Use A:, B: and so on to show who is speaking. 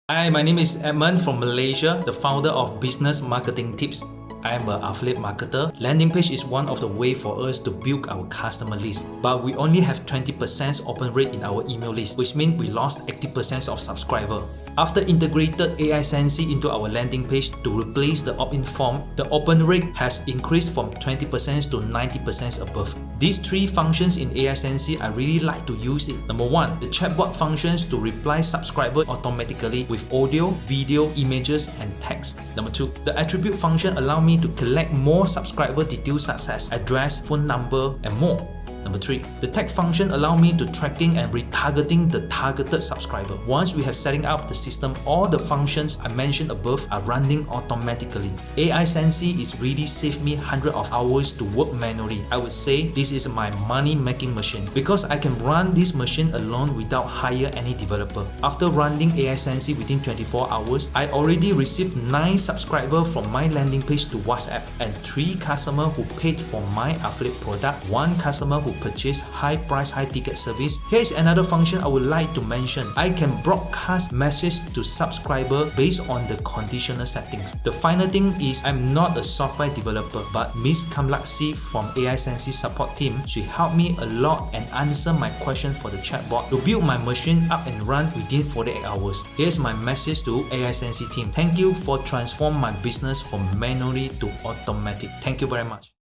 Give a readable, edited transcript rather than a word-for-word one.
A: Hi, my name is Edmund from Malaysia, the founder of Business Marketing Tips. I am an affiliate marketer. Landing page is one of the way for us to build our customer list. But we only have 20% open rate in our email list, which means we lost 80% of subscriber. After integrated AiSensy into our landing page to replace the opt-in form, the open rate has increased from 20% to 90% above. These three functions in AiSensy, I really like to use it. Number one, the chatbot functions to reply subscriber automatically with audio, video, images, and text. Number two, the attribute function allow me to collect more subscriber details such as address, phone number, and more. Number three, the tag function allow me to tracking and retargeting the targeted subscriber. Once we have setting up the system, all the functions I mentioned above are running automatically. AiSensy is really saved me hundreds of hours to work manually. I would say this is my money-making machine because I can run this machine alone without hire any developer. After running AiSensy within 24 hours, I already received 9 subscribers from my landing page to WhatsApp and 3 customers who paid for my affiliate product, 1 customer who purchase high price, high ticket service. Here is another function I would like to mention. I can broadcast message to subscriber based on the conditional settings. The final thing is I'm not a software developer, but Miss Kamlaksi from AiSensy support team, she helped me a lot and answer my question for the chatbot to build my machine up and run within 48 hours. Here's my message to AiSensy team. Thank you for transforming my business from manually to automatic. Thank you very much.